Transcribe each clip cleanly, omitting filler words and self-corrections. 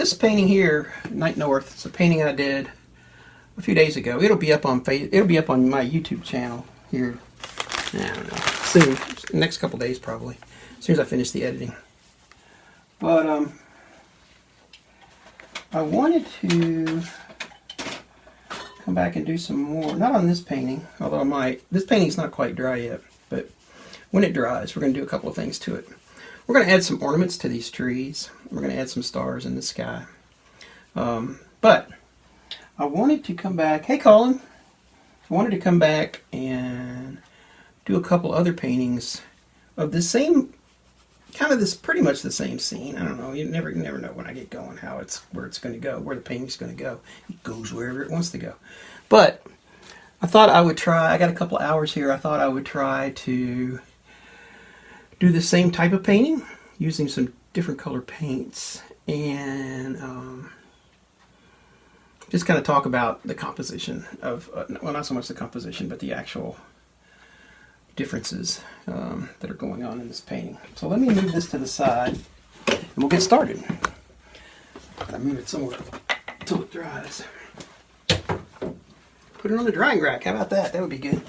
this painting here, Night North, it's a painting I did a few days ago. It'll be up on my YouTube channel here. I don't know, soon, next couple days probably, as soon as I finish the editing. But I wanted to come back and do some more, not on this painting, although I might. This painting's not quite dry yet, but when it dries, we're going to do a couple of things to it. We're going to add some ornaments to these trees. We're going to add some stars in the sky. But I wanted to come back, hey Colin, I wanted to come back and do a couple other paintings of the same, kind of this, pretty much the same scene. I don't know, you never know when I get going where it's going to go, where the painting's going to go. It goes wherever it wants to go. But I thought I would try, I got a couple of hours here, I thought I would try to do the same type of painting using some different color paints and just kind of talk about the composition of, well, not so much the composition, but the actual differences that are going on in this painting. So let me move this to the side and we'll get started. I'll move it somewhere until it dries. Put it on the drying rack, how about that? That would be good.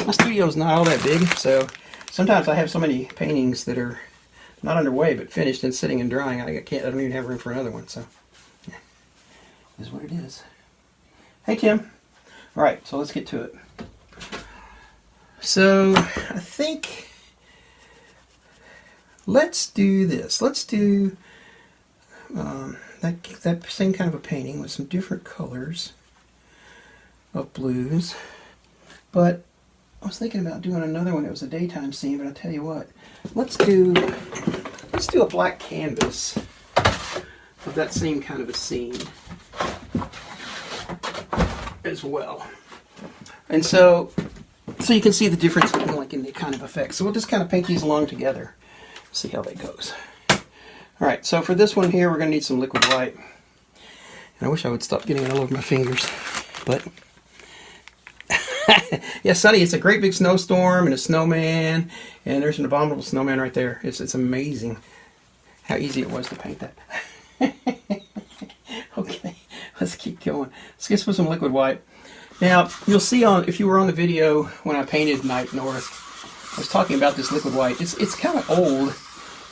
My studio's not all that big, so sometimes I have so many paintings that are not underway but finished and sitting and drying. I don't even have room for another one, so yeah, it is what it is. Hey Tim. Alright, so let's get to it. So I think let's do this. Let's do that same kind of a painting with some different colors of blues. But I was thinking about doing another one that was a daytime scene, but I'll tell you what, let's do a black canvas of that same kind of a scene as well. And so you can see the difference in the kind of effects. So we'll just kind of paint these along together, see how that goes. Alright, so for this one here, we're going to need some liquid white. And I wish I would stop getting it all over my fingers, but yeah, Sonny, it's a great big snowstorm and a snowman, and there's an abominable snowman right there. It's amazing how easy it was to paint that. Okay, let's keep going. Let's get some liquid white. Now, you'll see if you were on the video when I painted Night North, I was talking about this liquid white. It's kind of old,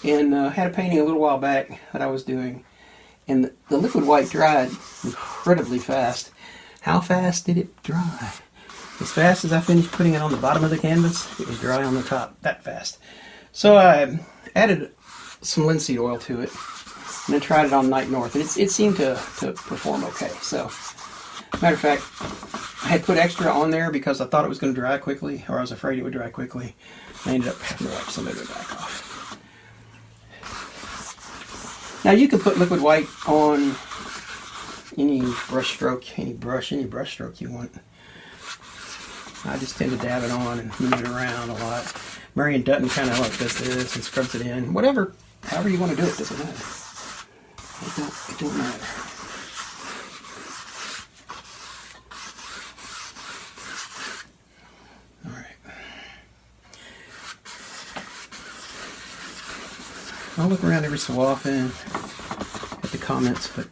and had a painting a little while back that I was doing, and the liquid white dried incredibly fast. How fast did it dry? As fast as I finished putting it on the bottom of the canvas, it was dry on the top, that fast. So I added some linseed oil to it, and then tried it on Night North, and it seemed to perform okay. So, matter of fact, I had put extra on there because I thought it was going to dry quickly, or I was afraid it would dry quickly. I ended up having to wipe some of it back off. Now you can put liquid white on any brush stroke, any brush stroke you want. I just tend to dab it on and move it around a lot. Marion Dutton kind of like does this and scrubs it in. Whatever, however you want to do it, doesn't matter. It don't matter. All right. I'll look around every so often at the comments, but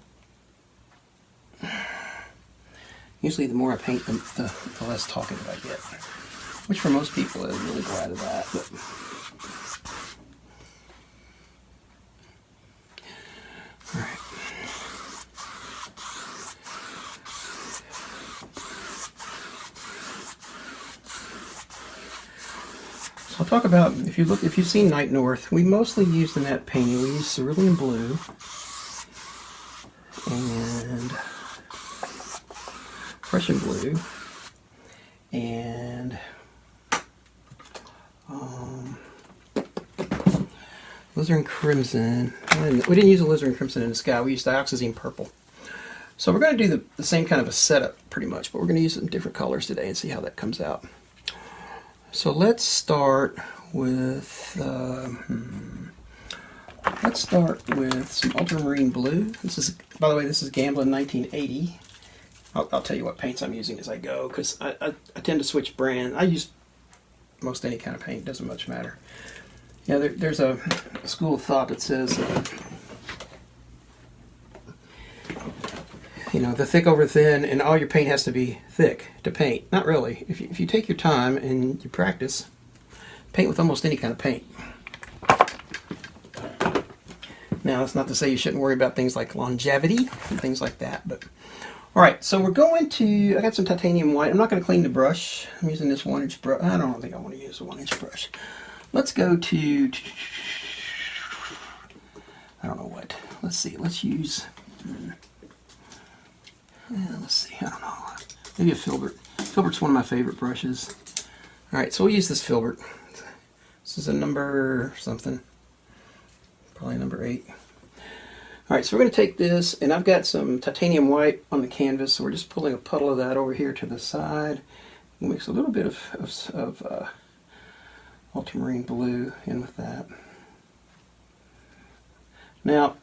usually the more I paint, the less talkative I get. Which for most people, I'm really glad of that. But alright. So I'll talk about, if you've seen Night North, we mostly used in that painting, we used cerulean blue and Prussian blue and alizarin crimson. We didn't use alizarin crimson in the sky, we used dioxazine purple. So we're going to do the same kind of a setup pretty much, but we're going to use some different colors today and see how that comes out. So let's start with some ultramarine blue. This is, by the way, this is Gamblin 1980. I'll tell you what paints I'm using as I go, because I tend to switch brand. I use most any kind of paint, doesn't much matter. Yeah, there's a school of thought that says you know, the thick over thin, and all your paint has to be thick to paint. Not really. If you take your time and you practice, paint with almost any kind of paint. Now, that's not to say you shouldn't worry about things like longevity and things like that, but all right, so we're going to, I got some titanium white. I'm not going to clean the brush. I'm using this 1-inch brush. I don't think I want to use a 1-inch brush. Let's go to, I don't know what. Let's see, let's use, let's see, I don't know. Maybe a filbert. Filbert's one of my favorite brushes. All right, so we'll use this filbert. This is a number something. Probably number 8. All right, so we're going to take this, and I've got some titanium white on the canvas, so we're just pulling a puddle of that over here to the side. We'll mix a little bit of ultramarine blue in with that. Now,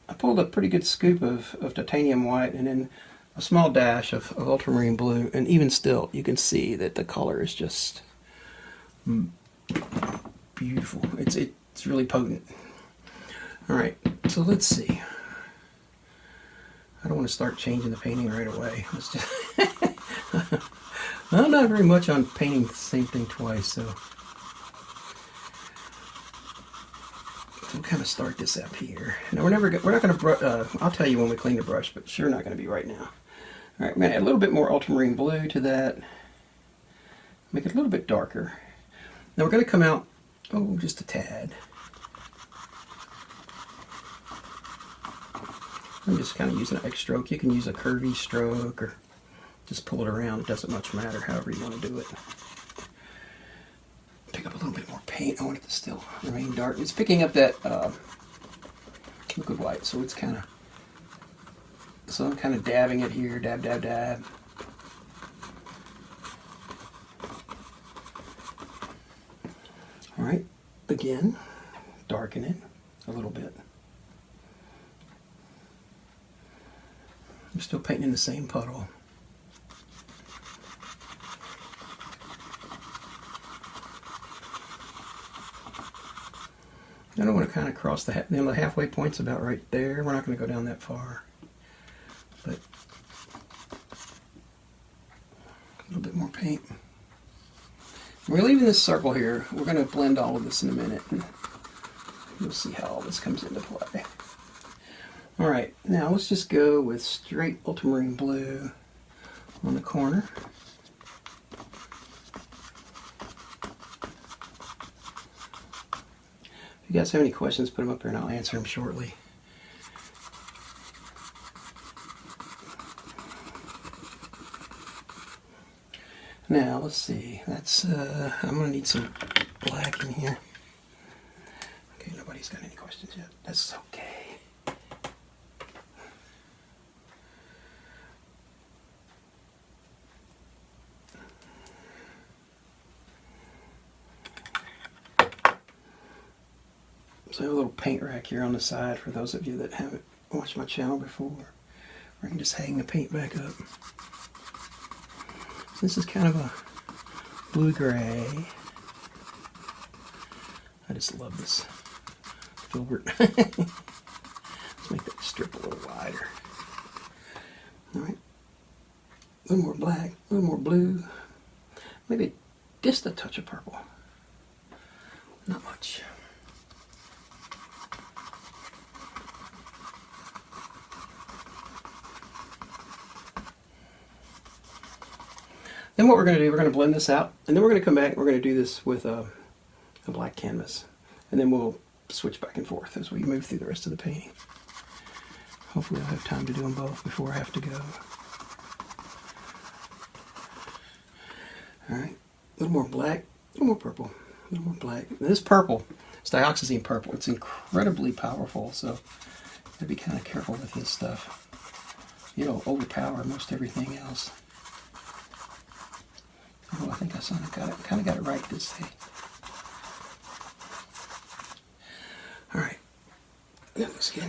I pulled a pretty good scoop of titanium white and then a small dash of ultramarine blue, and even still, you can see that the color is just beautiful. It's really potent. All right, so let's see. I don't want to start changing the painting right away. Let's just I'm not very much on painting the same thing twice, so we'll kind of start this up here. Now we're not going to. I'll tell you when we clean the brush, but sure not going to be right now. All right, I'm going to add a little bit more ultramarine blue to that. Make it a little bit darker. Now we're going to come out, just a tad. I'm just kind of using an X stroke. You can use a curvy stroke or just pull it around. It doesn't much matter, however you want to do it. Pick up a little bit more paint. I want it to still remain dark. It's picking up that liquid white, so it's kind of, I'm kind of dabbing it here, dab, dab, dab. All right, again, darken it a little bit. I'm still painting in the same puddle. I don't want to kind of cross the halfway point's about right there. We're not going to go down that far, but a little bit more paint. We're leaving this circle here. We're going to blend all of this in a minute, and you'll see how all this comes into play. All right, now let's just go with straight ultramarine blue on the corner. If you guys have any questions, put them up there and I'll answer them shortly. Now, let's see. That's, I'm going to need some black in here. Okay, nobody's got any questions yet. That's okay. So I have a little paint rack here on the side for those of you that haven't watched my channel before. Or I can just hang the paint back up. So this is kind of a blue-gray. I just love this filbert. Let's make that strip a little wider. All right. A little more black, a little more blue. Maybe just a touch of purple. Not much. Then what we're going to do, we're going to blend this out, and then we're going to come back and we're going to do this with a black canvas. And then we'll switch back and forth as we move through the rest of the painting. Hopefully I'll have time to do them both before I have to go. All right, a little more black, a little more purple, a little more black. And this purple, it's dioxazine purple. It's incredibly powerful, so you gotta be kind of careful with this stuff. It'll overpower most everything else. Oh, I think I kind of got it right this day. All right, that looks good.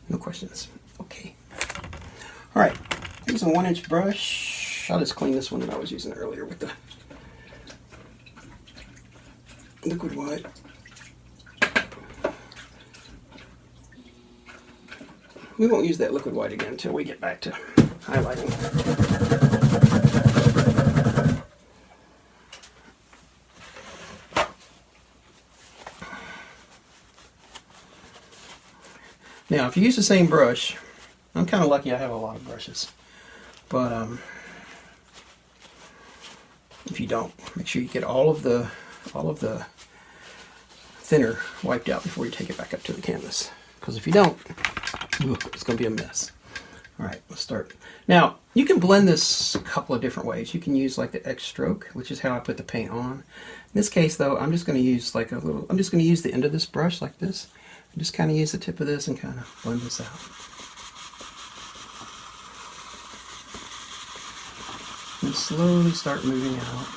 No questions. Okay. All right, use a 1-inch brush. I'll just clean this one that I was using earlier with the liquid white. We won't use that liquid white again until we get back to highlighting. Now, if you use the same brush, I'm kind of lucky I have a lot of brushes, but if you don't, make sure you get all of the thinner wiped out before you take it back up to the canvas, because if you don't, it's going to be a mess. All right, let's start. Now, you can blend this a couple of different ways. You can use like the X stroke, which is how I put the paint on. In this case, though, I'm just going to use like I'm just going to use the end of this brush like this. Just kind of use the tip of this and kind of blend this out. And slowly start moving out.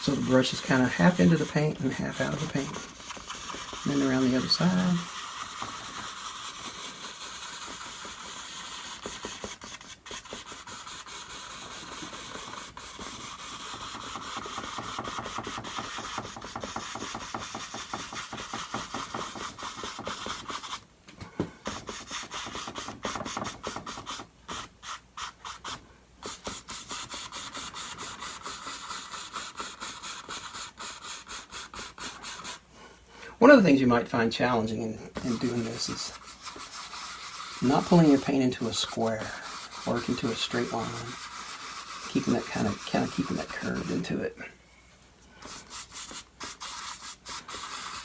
So the brush is kind of half into the paint and half out of the paint. And then around the other side. One of the things you might find challenging in doing this is not pulling your paint into a square or into a straight line, keeping that kind of keeping that curve into it.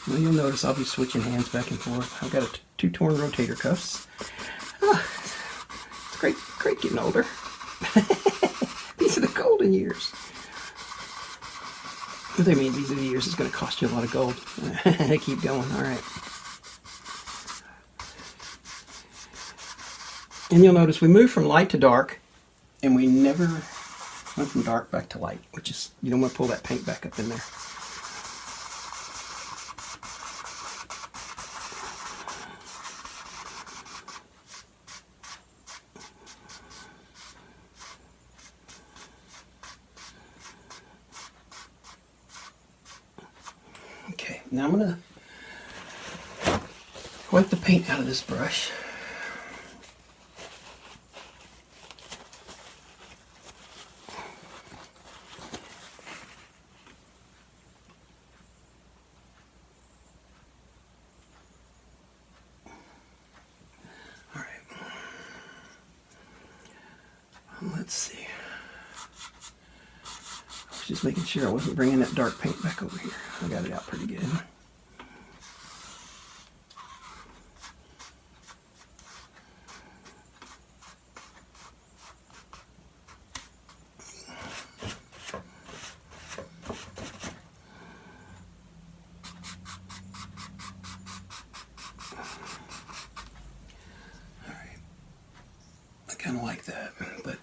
Now you'll notice I'll be switching hands back and forth. I've got two torn rotator cuffs. It's great getting older. These are the golden years. I mean, these are the years it's going to cost you a lot of gold. They keep going. All right. And you'll notice we moved from light to dark, and we never went from dark back to light, which is, you don't want to pull that paint back up in there. Okay, now I'm going to wipe the paint out of this brush. All right. Let's see. I was just making sure I wasn't bringing that dark paint back over here. I got it out pretty good. Kind of like that, but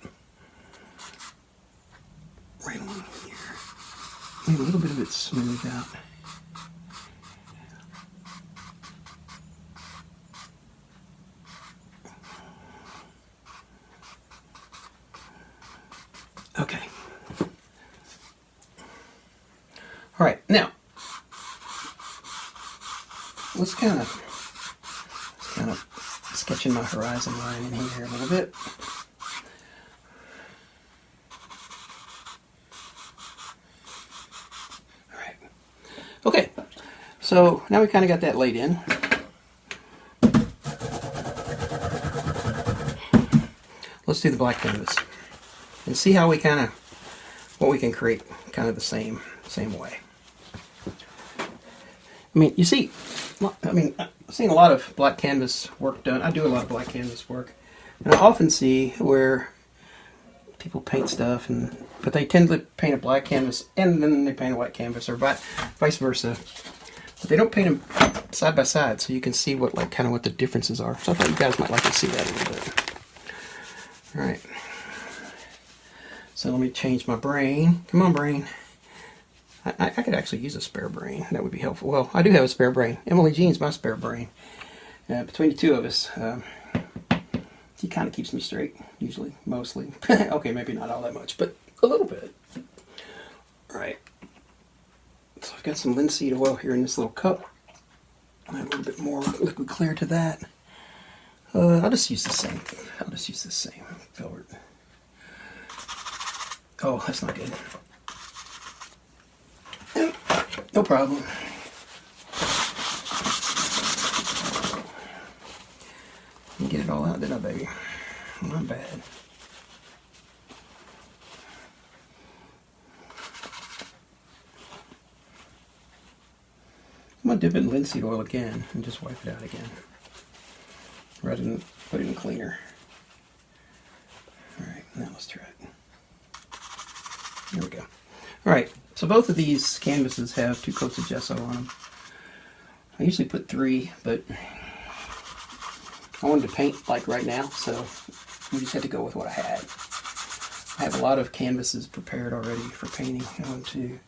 right along here. Maybe a little bit of it smoothed out. Okay. All right, now let's kind of sketching my horizon line in here a little bit. All right. Okay, so now we kind of got that laid in. Let's do the black canvas and see how we what we can create kind of the same way. I mean, you see, I've seen a lot of black canvas work done. I do a lot of black canvas work, and I often see where people paint stuff, but they tend to paint a black canvas and then they paint a white canvas, or vice versa. But they don't paint them side by side, so you can see what the differences are. So I thought you guys might like to see that a little bit. All right. So let me change my brain. Come on, brain. I could actually use a spare brain. That would be helpful. Well, I do have a spare brain. Emily Jean's my spare brain. Between the two of us, He kind of keeps me straight, usually, mostly. Okay, maybe not all that much, but a little bit. All right. So I've got some linseed oil here in this little cup. Add a little bit more liquid clear to that. I'll just use the same thing. I'll just use the same filbert. Oh, that's not good. No problem. Get it all out, did I, baby? Not bad. I'm going to dip it in linseed oil again and just wipe it out again, rather than put it in cleaner. Alright, now let's try it. There we go. Alright, so both of these canvases have 2 coats of gesso on them. I usually put 3, but I wanted to paint like right now, so we just had to go with what I had. I have a lot of canvases prepared already for painting. 1, 2,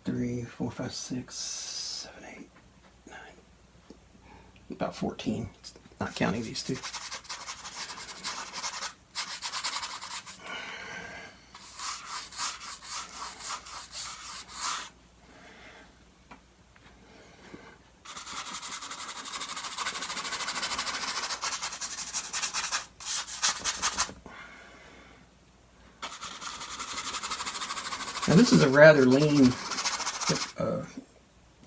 3, 4, 5, 6, 7, 8, 9, about 14, not counting these 2. Now this is a rather lean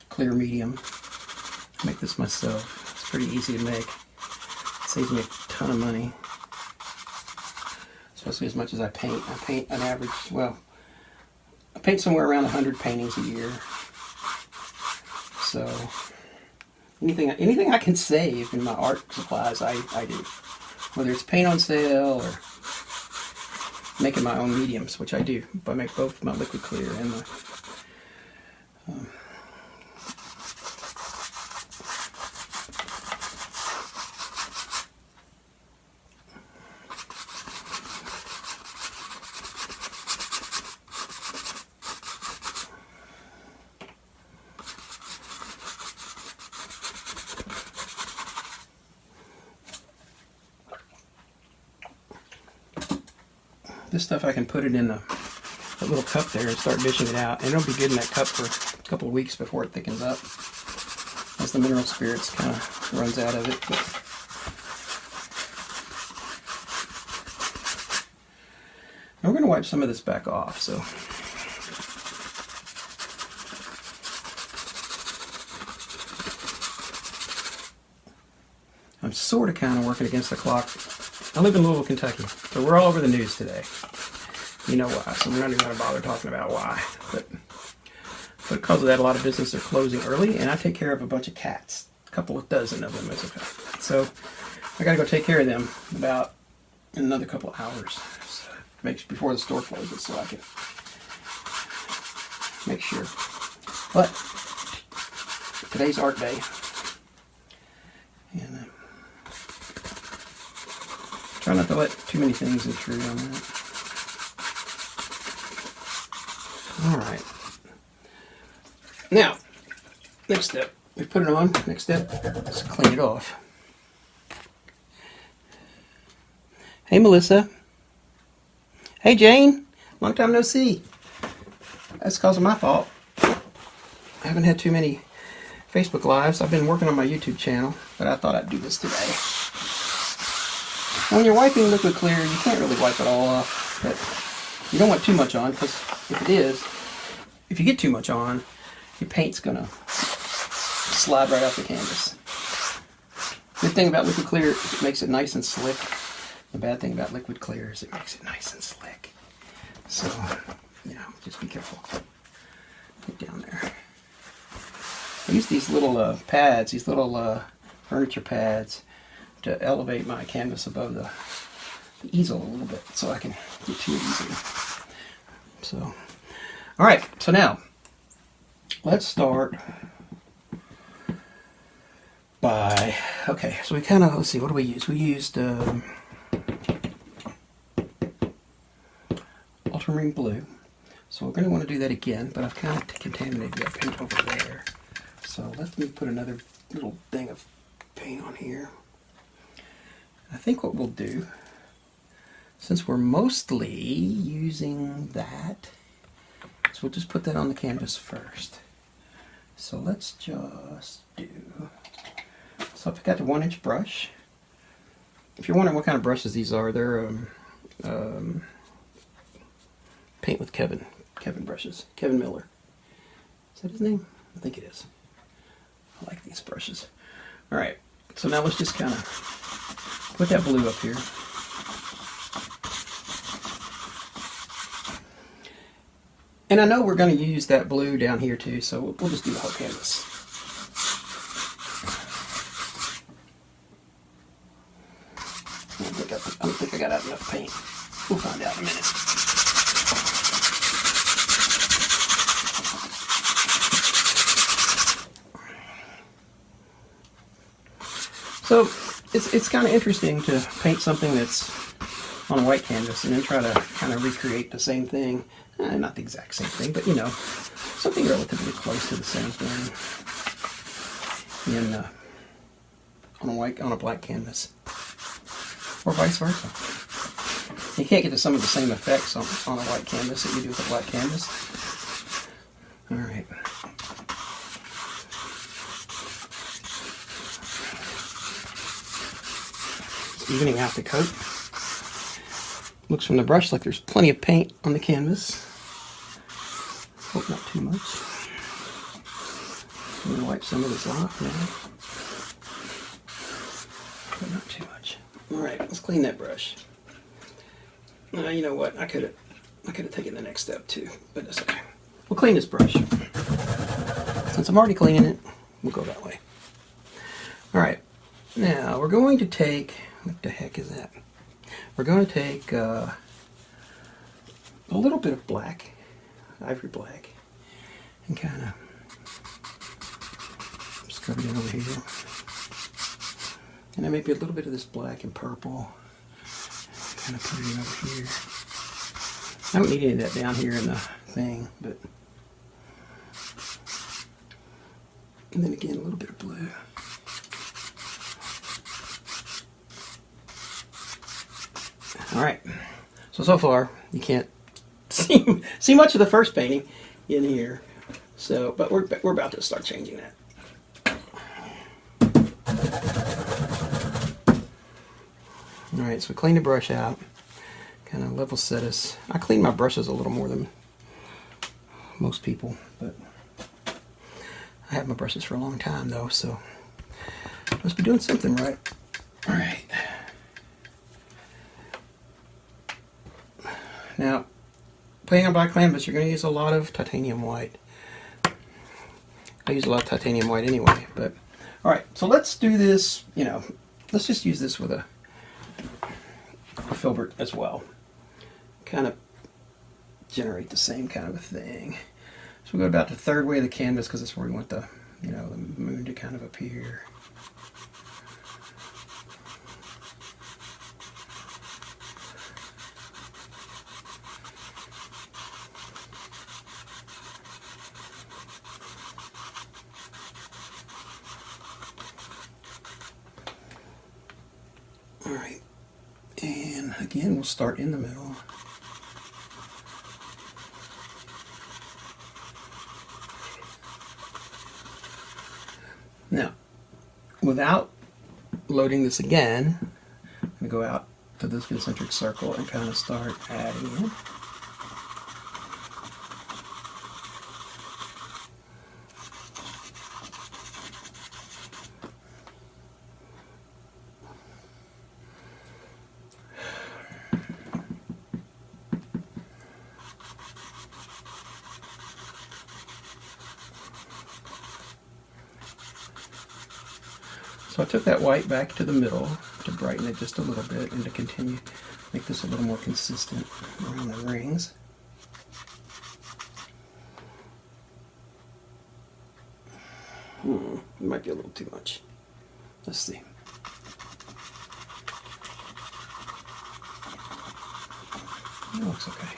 clear medium. I make this myself. It's pretty easy to make. It saves me a ton of money. Especially as much as I paint. I paint an average, well, I paint somewhere around 100 paintings a year. So anything I can save in my art supplies, I do. Whether it's paint on sale or making my own mediums, which I do. I make both my liquid clear and my this stuff I can put it in a little cup there and start dishing it out, and it'll be good in that cup for a couple of weeks before it thickens up, as the mineral spirits kind of runs out of it. Now we're going to wipe some of this back off. So I'm sort of kind of working against the clock. I live in Louisville, Kentucky, so we're all over the news today. You know why, so we're not even going to bother talking about why. But because of that, a lot of businesses are closing early, and I take care of a bunch of cats. A couple of dozen of them, as a fact. So I got to go take care of them about in another couple of hours. So before the store closes, so I can make sure. But today's art day. And try not to let too many things intrude on that. Alright. Now, next step. We put it on. Next step, let's clean it off. Hey, Melissa. Hey, Jane. Long time no see. That's because of my fault. I haven't had too many Facebook Lives. I've been working on my YouTube channel, but I thought I'd do this today. When you're wiping liquid clear, you can't really wipe it all off, but you don't want too much on, because if you get too much on, your paint's going to slide right off the canvas. Good thing about liquid clear is it makes it nice and slick. The bad thing about liquid clear is it makes it nice and slick. So, just be careful. Get down there. I use these little pads, these little furniture pads, to elevate my canvas above the easel a little bit so I can get to it easily. So, alright, so now let's start by, okay, so we kind of, let's see, what do we use? We used ultramarine blue, so we're going to want to do that again, but I've kind of contaminated that paint over there. So let me put another little thing of paint on here. I think what we'll do, since we're mostly using that, is we'll just put that on the canvas first. So let's just do, so I pick out the 1-inch brush. If you're wondering what kind of brushes these are, they're Paint with Kevin brushes. Kevin Miller. Is that his name? I think it is. I like these brushes. Alright, so now let's just kind of put that blue up here. And I know we're going to use that blue down here too, so we'll just do the whole canvas. I don't think I got out enough paint. We'll find out in a minute. So it's kind of interesting to paint something that's on a white canvas and then try to kind of recreate the same thing. Not the exact same thing, but you know, something relatively close to the same thing in on a black canvas, or vice versa. You can't get to some of the same effects on a white canvas that you do with a black canvas. All right. Evening out the coat. Looks from the brush like there's plenty of paint on the canvas. Hope not too much. I'm going to wipe some of this off now. But not too much. Alright, let's clean that brush. You know what? I could have taken the next step too, but that's okay. We'll clean this brush. Since I'm already cleaning it, we'll go that way. Alright, now we're going to take, what the heck is that? We're going to take a little bit of black, ivory black, and kind of scrub it in over here. And then maybe a little bit of this black and purple. Kind of put it in over here. I don't need any of that down here in the thing, but. And then again, a little bit of blue. Alright, so far you can't see much of the first painting in here. So, but we're about to start changing that. Alright, so we clean the brush out, kind of level set us. I clean my brushes a little more than most people, but I have my brushes for a long time though, so must be doing something right. Alright. Now, painting on black canvas, you're going to use a lot of titanium white. I use a lot of titanium white anyway, but alright, so let's do this, you know, let's just use this with a filbert as well. Kind of generate the same kind of a thing. So we go about the third way of the canvas because that's where we want the, you know, the moon to kind of appear. Alright, and again we'll start in the middle. Now, without loading this again, I'm going to go out to this concentric circle and kind of start adding in. So I took that white back to the middle to brighten it just a little bit and to continue make this a little more consistent around the rings. It might be a little too much. Let's see. It looks okay.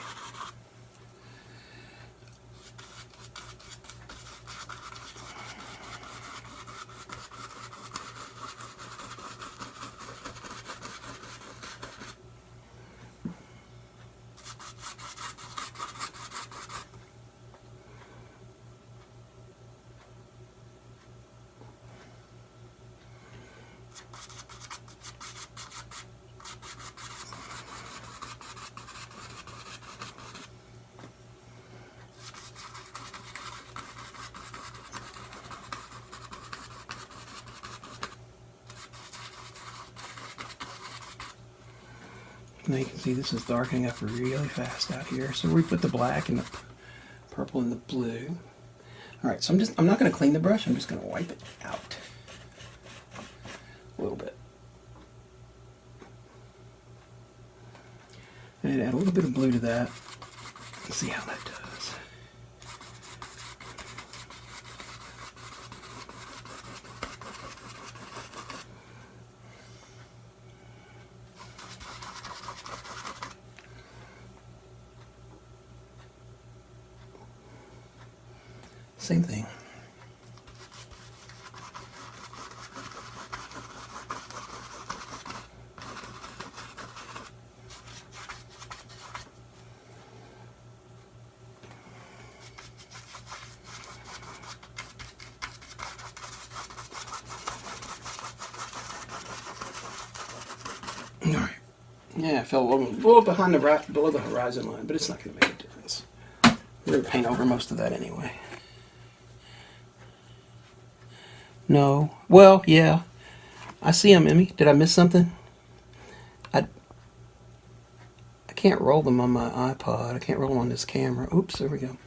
Now you can see this is darkening up really fast out here. So we put the black and the purple and the blue. All right, so I'm not going to clean the brush. I'm just going to wipe it out a little bit. And add a little bit of blue to that. Let's see how that does. Same thing. All right. Yeah, I fell a little behind below the horizon line, but it's not going to make a difference. We're going to paint over most of that anyway. No. Well, yeah. I see them, Emmy. Did I miss something? I can't roll them on my iPod. I can't roll them on this camera. Oops, there we go.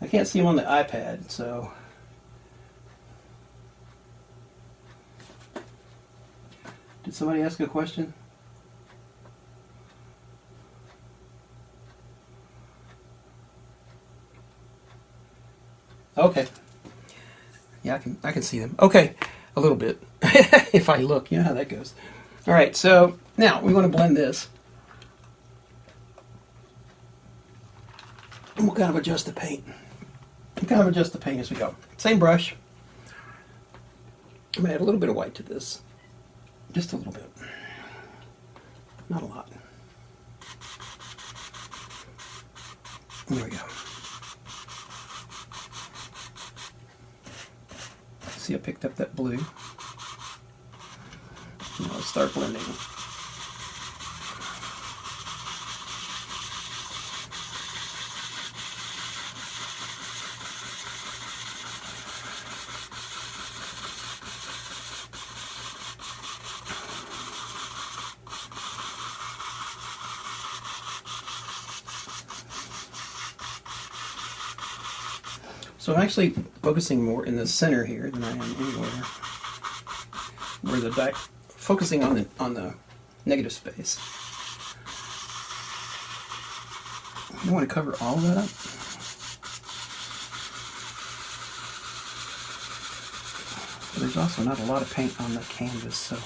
I can't see them on the iPad, so... Did somebody ask a question? Okay. Yeah, I can see them. Okay, a little bit. If I look, you know how that goes. All right, so now we want to blend this. And we'll kind of adjust the paint. We'll kind of adjust the paint as we go. Same brush. I'm going to add a little bit of white to this. Just a little bit. Not a lot. There we go. See, I picked up that blue. Now let's start blending. So I'm actually focusing more in the center here than I am anywhere. Where the focusing on the negative space. You want to cover all of that up. But there's also not a lot of paint on the canvas, so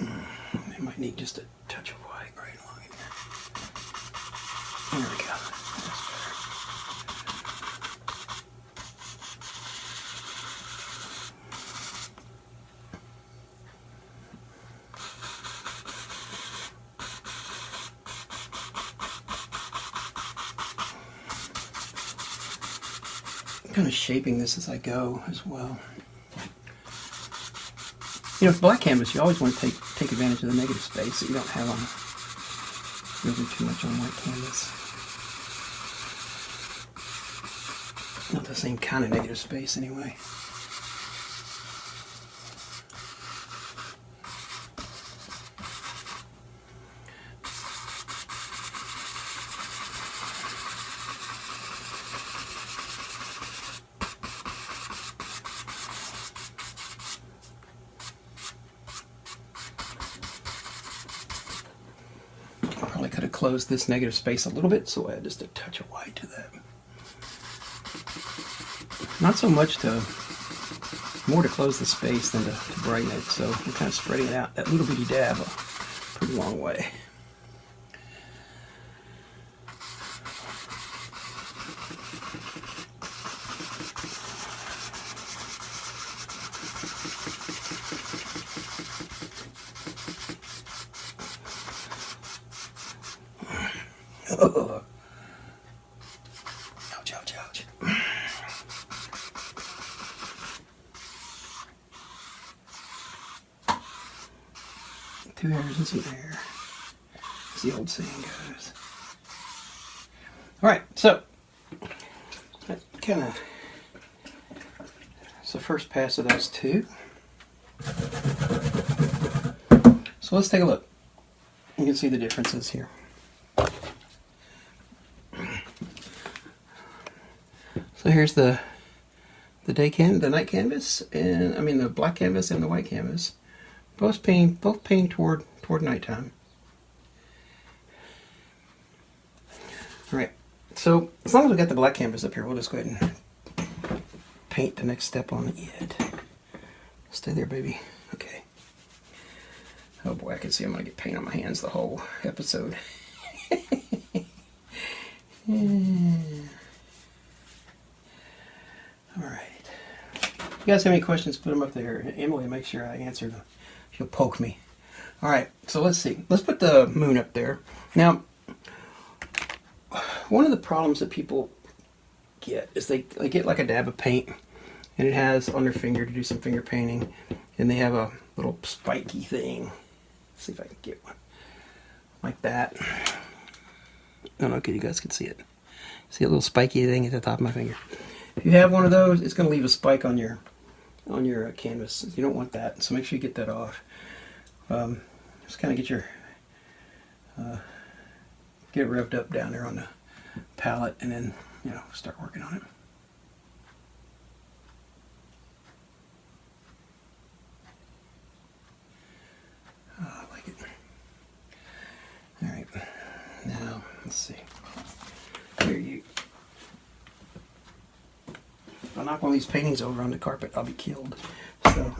I might need just a touch of white right along in there. There we go. Kind of shaping this as I go as well. You know, with black canvas, you always want to take advantage of the negative space that you don't have on really too much on white canvas. Not the same kind of negative space anyway. Probably could have closed this negative space a little bit, so I add just a touch of white to that. Not so much more to close the space than to brighten it, so I'm kind of spreading it out that little bitty dab a pretty long way. Ouch, ouch, ouch. 2 hairs and some air, as the old saying goes. All right, so that kind of, it's the first pass of those 2. So let's take a look. You can see the differences here. So here's the night canvas, and I mean the black canvas and the white canvas, both paint toward nighttime. All right. So as long as we got the black canvas up here, we'll just go ahead and paint the next step on it. Stay there, baby. Okay. Oh boy, I can see I'm gonna get paint on my hands the whole episode. Yeah. All right. If you guys have any questions, put them up there. Emily, make sure I answer them. She'll poke me. All right, so let's see. Let's put the moon up there. Now, one of the problems that people get is they get like a dab of paint, and it has on their finger to do some finger painting, and they have a little spiky thing. Let's see if I can get one like that. Oh, no, okay, you guys can see it. See a little spiky thing at the top of my finger. If you have one of those, it's going to leave a spike on your canvas. You don't want that, so make sure you get that off. Just kind of get your get it revved up down there on the palette, and then start working on it. Oh, I like it. All right, now let's see. Here you. If I knock one of these paintings over on the carpet, I'll be killed. So,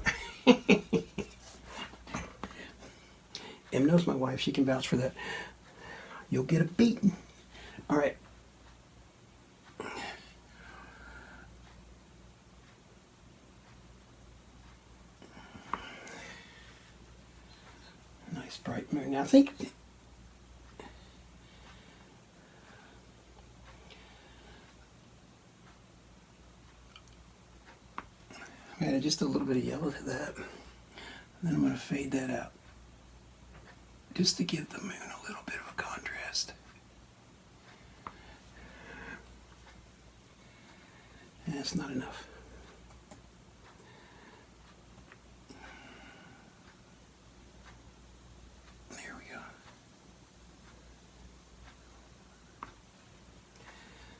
Em knows my wife. She can vouch for that. You'll get a beating. All right. Nice bright moon. Now I think I added just a little bit of yellow to that. And then I'm going to fade that out, just to give the moon a little bit of a contrast. And that's not enough. There we go.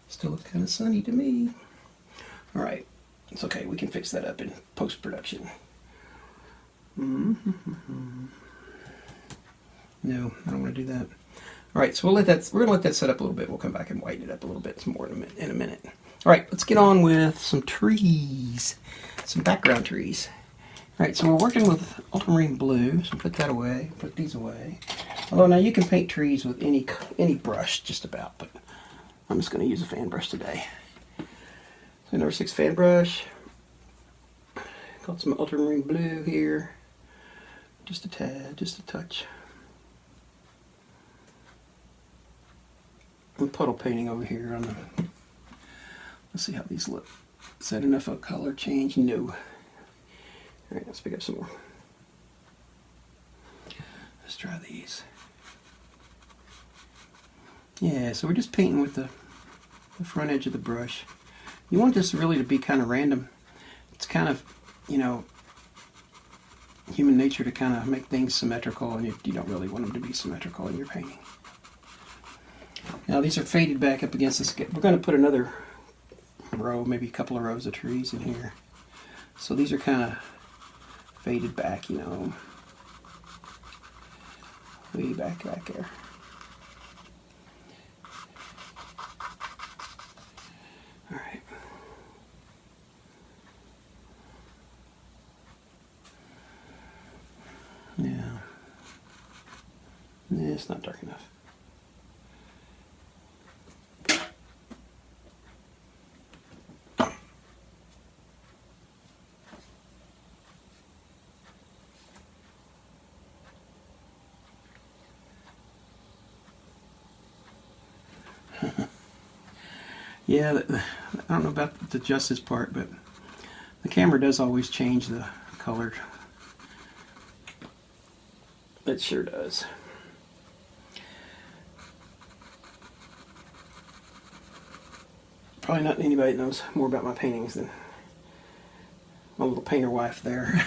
Still looks kind of sunny to me. All right. It's okay, we can fix that up in post-production. No, I don't want to do that. All right, so we're gonna let that set up a little bit. We'll come back and whiten it up a little bit some more in a minute. All right, let's get on with some trees, some background trees. All right, so we're working with ultramarine blue, so put that away, put these away. Although now you can paint trees with any brush, just about, but I'm just gonna use a fan brush today. So number 6 fan brush. Got some ultramarine blue here. Just a tad, just a touch. And puddle painting over here on the. Let's see how these look. Is that enough of a color change? No. All right, let's pick up some more. Let's try these. Yeah, so we're just painting with the front edge of the brush. You want this really to be kind of random. It's kind of, human nature to kind of make things symmetrical, and you don't really want them to be symmetrical in your painting. Now these are faded back up against this. We're going to put another row, maybe a couple of rows of trees in here. So these are kind of faded back, way back there. All right. Yeah. It's not dark enough. Yeah, I don't know about the justice part, but the camera does always change the color It sure does. Probably not anybody knows more about my paintings than my little painter wife there.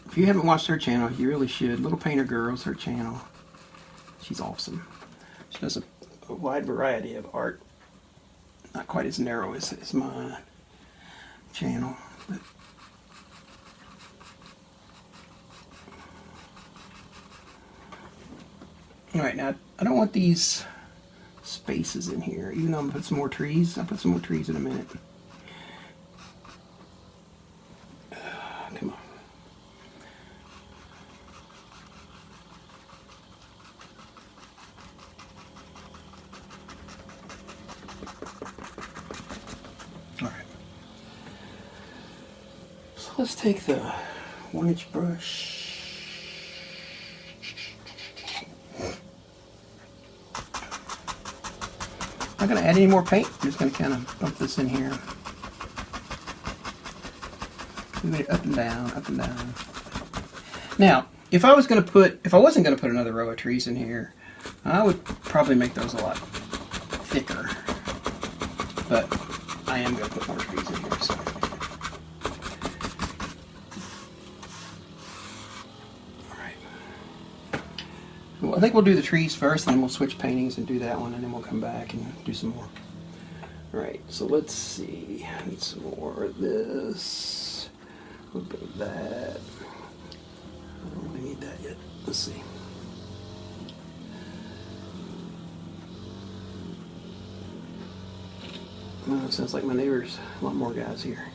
If you haven't watched her channel, you really should. Little Painter Girls, her channel. She's awesome. She does a wide variety of art. Not quite as narrow as my channel. But alright, now I don't want these spaces in here, even though I'm going to put some more trees. I'll put some more trees in a minute. Come on. Alright. So let's take the 1-inch brush. I'm not going to add any more paint. I'm just going to kind of bump this in here. Move it up and down, up and down. Now, if I wasn't going to put another row of trees in here, I would probably make those a lot thicker. But I am going to put more trees in here. So. Well, I think we'll do the trees first, and then we'll switch paintings and do that one, and then we'll come back and do some more. Alright, so let's see. I need some more of this. A little bit of that. I don't really need that yet. Let's see. Well, it sounds like my neighbor's a lot more guys here.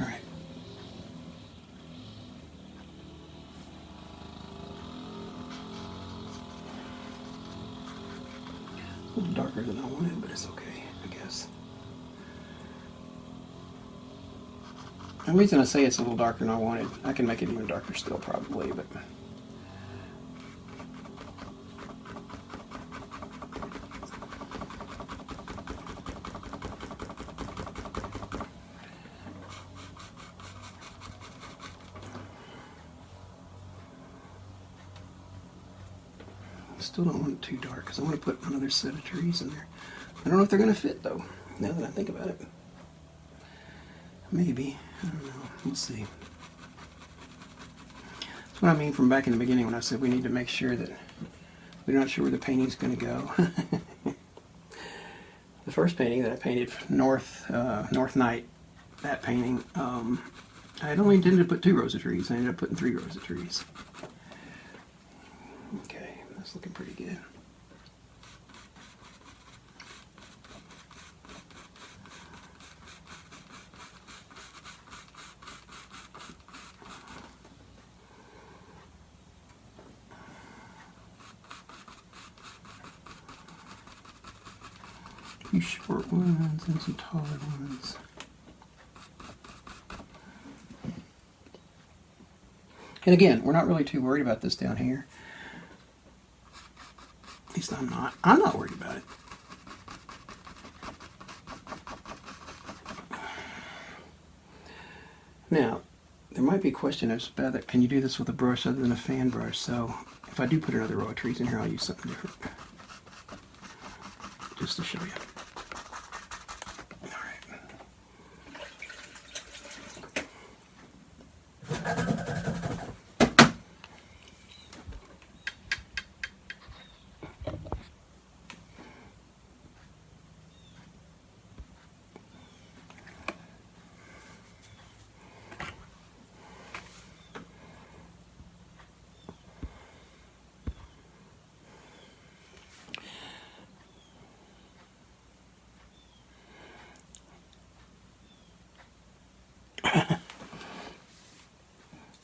Alright. A little darker than I wanted, but it's okay, I guess. The reason I say it's a little darker than I wanted, I can make it even darker still probably, but still don't want it too dark because I want to put another set of trees in there. I don't know if they're going to fit though, now that I think about it. Maybe. I don't know. We'll see. That's what I mean from back in the beginning when I said we need to make sure that we're not sure where the painting's going to go. The first painting that I painted, North Night, that painting, I had only intended to put 2 rows of trees. I ended up putting 3 rows of trees. Okay. That's looking pretty good. A few short ones and some taller ones. And again, we're not really too worried about this down here. At least I'm not. I'm not worried about it. Now, there might be a question as about that. Can you do this with a brush other than a fan brush? So, if I do put another row of trees in here, I'll use something different. Just to show you.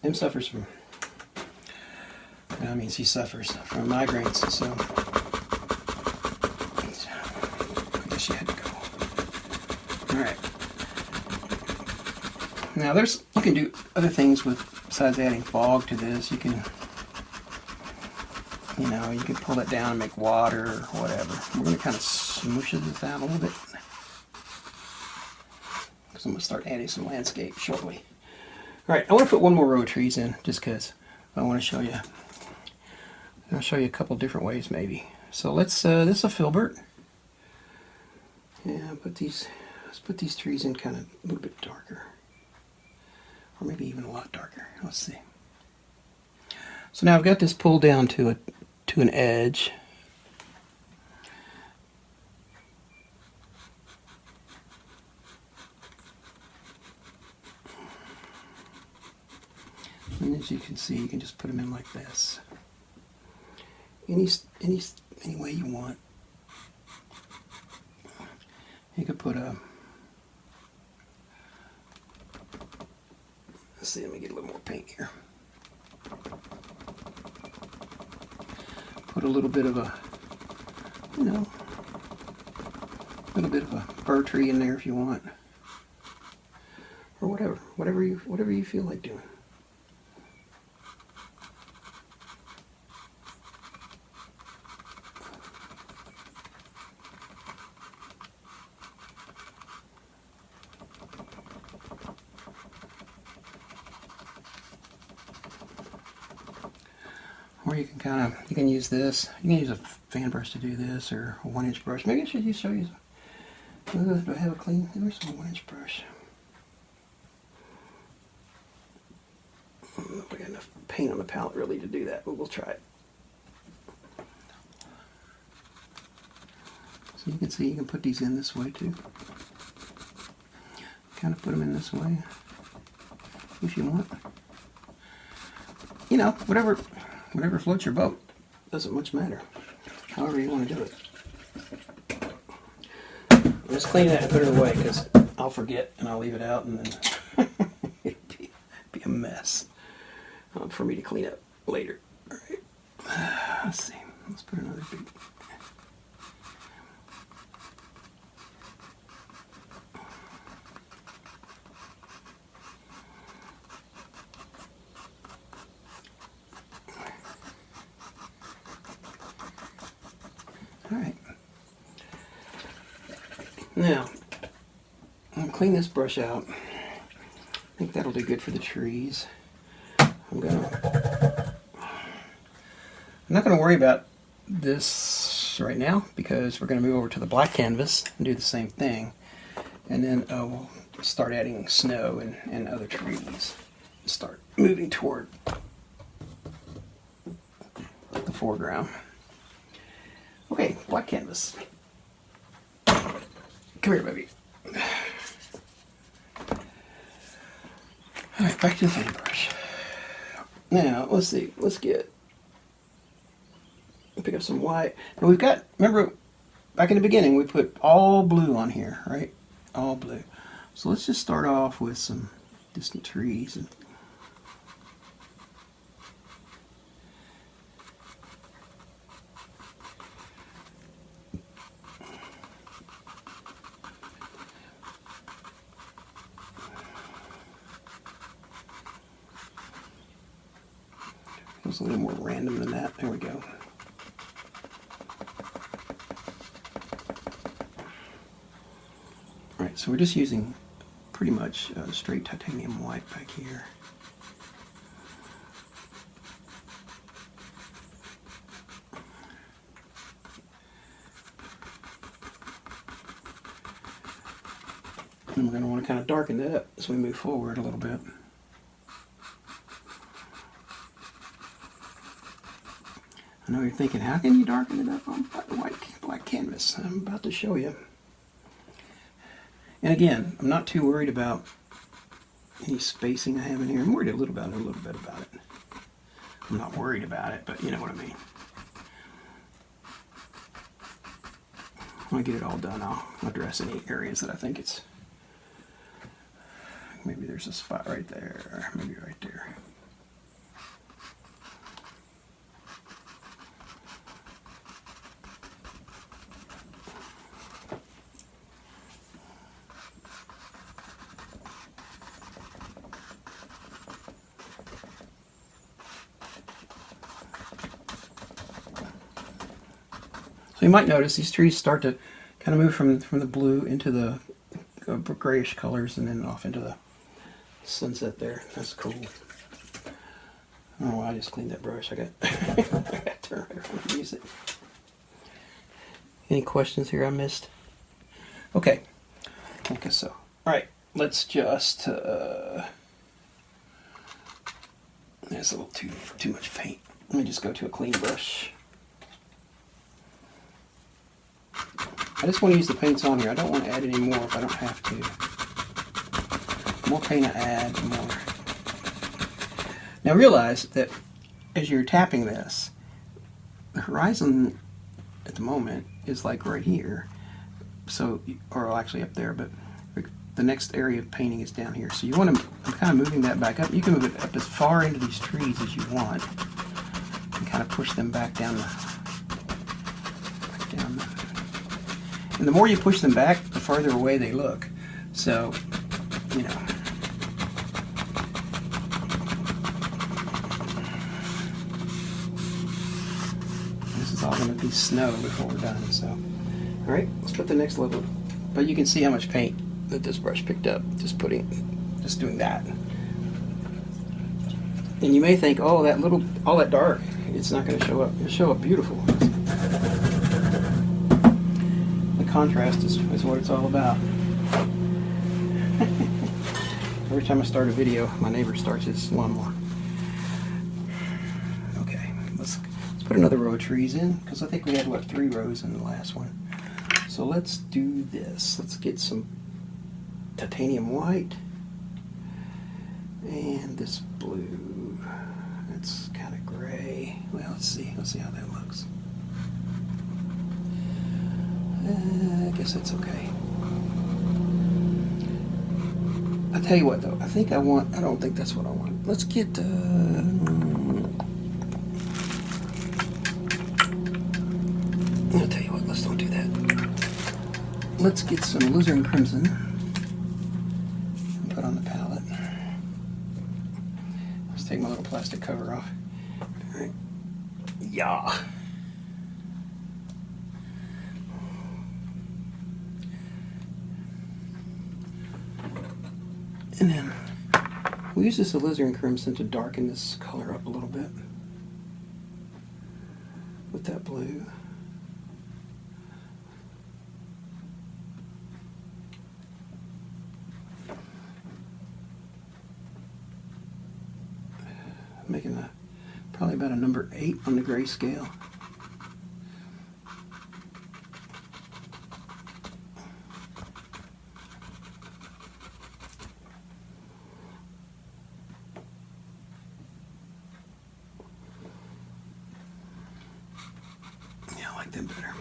Em suffers from, I mean, she suffers from migraines, so I guess she had to go. Alright. Now you can do other things besides adding fog to this. You can, you can pull it down and make water or whatever. We're going to kind of smoosh this out a little bit. because I'm going to start adding some landscape shortly. All right, I want to put one more row of trees in just because I want to show you. I'll show you a couple different ways maybe. So let's, this is a filbert. Yeah, let's put these trees in kind of a little bit darker. Or maybe even a lot darker. Let's see. So now I've got this pulled down to an edge. And as you can see, you can just put them in like this. Any way you want. You could put a, let's see, let me get a little more paint here. Put a little bit of a, you know, a little bit of a fir tree in there if you want. Or whatever you feel like doing. Or you can you can use this. You can use a fan brush to do this, or a 1-inch brush. Maybe I should show you. Do I have a clean? There's a 1-inch brush. I don't know if I got enough paint on the palette really to do that, but we'll try it. So you can see you can put these in this way too. Kind of put them in this way if you want. You know, whatever floats your boat. Doesn't much matter. However you want to do it. I'll just clean that and put it away because I'll forget and I'll leave it out and then it'll be a mess for me to clean up later. All right. Let's see. Let's put another big. All right. Now, I'm gonna clean this brush out. I think that'll do good for the trees. I'm not gonna worry about this right now because we're gonna move over to the black canvas and do the same thing. And then we'll start adding snow and other trees. Start moving toward the foreground. Okay, black canvas. Come here, baby. Alright, back to the fan brush. Now, let's see. Let's pick up some white. Now we've got, remember, back in the beginning, we put all blue on here, right? All blue. So let's just start off with some distant trees. It was a little more random than that. There we go. Alright, so we're just using pretty much straight titanium white back here. And we're going to want to kind of darken that up as we move forward a little bit. I know you're thinking, how can you darken it up on black canvas? I'm about to show you. And again, I'm not too worried about any spacing I have in here. I'm worried a little bit about it. I'm not worried about it, but you know what I mean. When I get it all done, I'll address any areas that I think it's... Maybe there's a spot right there, maybe right there. So you might notice these trees start to kind of move from the blue into the grayish colors and then off into the sunset there. That's cool. I don't know why I just cleaned that brush. I got to turn right around and use it. Any questions here I missed? Okay. I guess so. Alright, let's just that's a little too much paint. Let me just go to a clean brush. I just want to use the paints on here. I don't want to add any more if I don't have to. The more paint I add, the more. Now realize that as you're tapping this, the horizon at the moment is like right here. So, or actually up there, but the next area of painting is down here. So you want to, I'm kind of moving that back up. You can move it up as far into these trees as you want and kind of push them back down the. And the more you push them back, the farther away they look. So, you know. This is all going to be snow before we're done. So, all right, let's put the next level. But you can see how much paint that this brush picked up just doing that. And you may think, oh, all that dark, it's not going to show up. It'll show up beautiful. Contrast is what it's all about. Every time I start a video, my neighbor starts his lawnmower. Okay, let's put another row of trees in, because I think we had, what, 3 rows in the last one. So let's do this. Let's get some titanium white and this blue. It's kind of gray. Well, let's see how that looks. I guess that's okay. I'll tell you what though, I don't think that's what I want. Let's get, I'll tell you what, let's don't do that. Let's get some alizarin crimson and put on the palette. Let's take my little plastic cover off. All right. Yeah. And then we'll use this alizarin crimson to darken this color up a little bit with that blue. Making probably about a number 8 on the grayscale. Them better.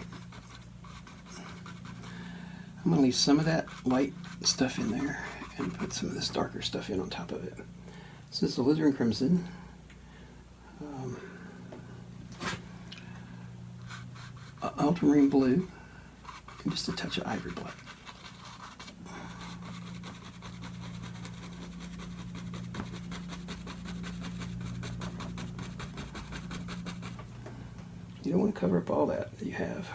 I'm going to leave some of that light stuff in there and put some of this darker stuff in on top of it. This is alizarin crimson. Ultramarine blue and just a touch of ivory black. You don't want to cover up all that you have.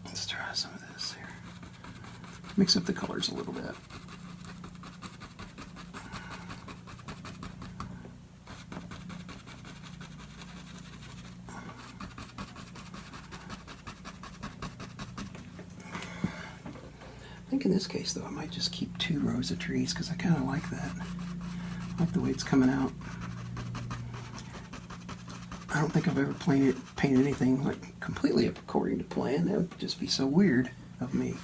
Let's try some of this here. Mix up the colors a little bit. I think in this case though, I might just keep 2 rows of trees because I kind of like that. I like the way it's coming out. I don't think I've ever painted anything like completely according to plan. That would just be so weird of me.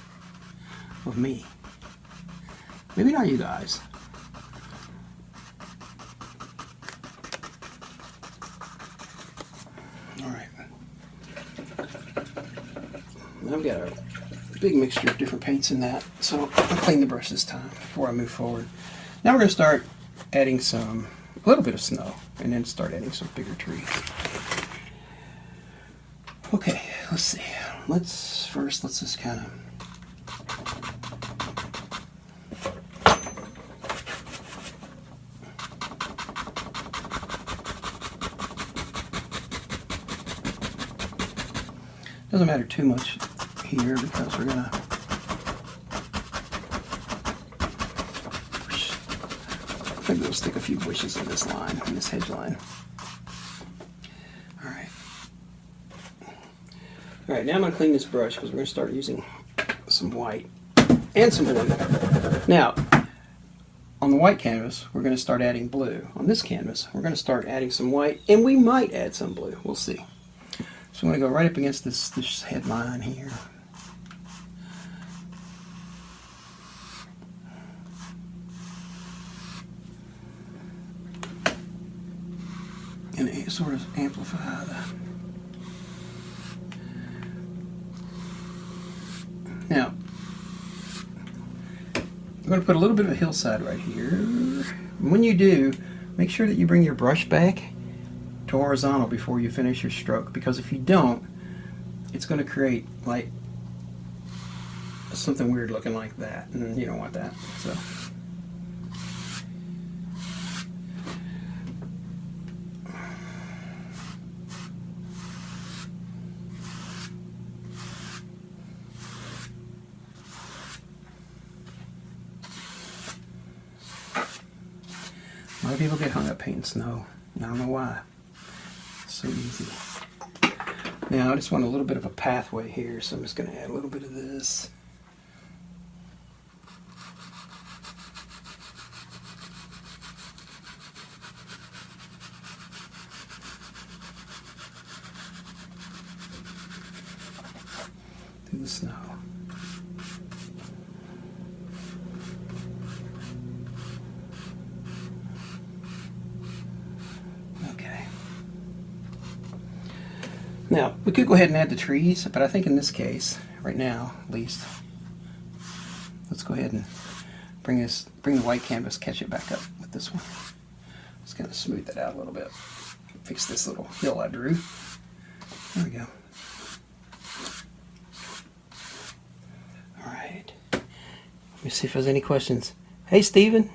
Maybe not you guys. All right. I've got a big mixture of different paints in that, so I'll clean the brush this time before I move forward. Now we're going to start adding a little bit of snow, and then start adding some bigger trees. Okay, let's see. Let's just kind of doesn't matter too much here because we're gonna Maybe we'll stick a few bushes in this line, in this hedge line. Alright. Alright, now I'm going to clean this brush because we're going to start using some white and some blue. Now, on the white canvas, we're going to start adding blue. On this canvas, we're going to start adding some white, and we might add some blue. We'll see. So I'm going to go right up against this headline here. And sort of amplify the... Now, I'm going to put a little bit of a hillside right here. When you do, make sure that you bring your brush back to horizontal before you finish your stroke, because if you don't, it's going to create like something weird looking like that, and you don't want that. So a lot of people get hung up painting snow. I don't know why. It's so easy. Now I just want a little bit of a pathway here, so I'm just going to add a little bit of this. Through the snow. Now, we could go ahead and add the trees, but I think in this case, right now at least, let's go ahead and bring the white canvas, catch it back up with this one. Just kind of smooth that out a little bit. Fix this little hill I drew. There we go. Alright. Let me see if there's any questions. Hey, Steven.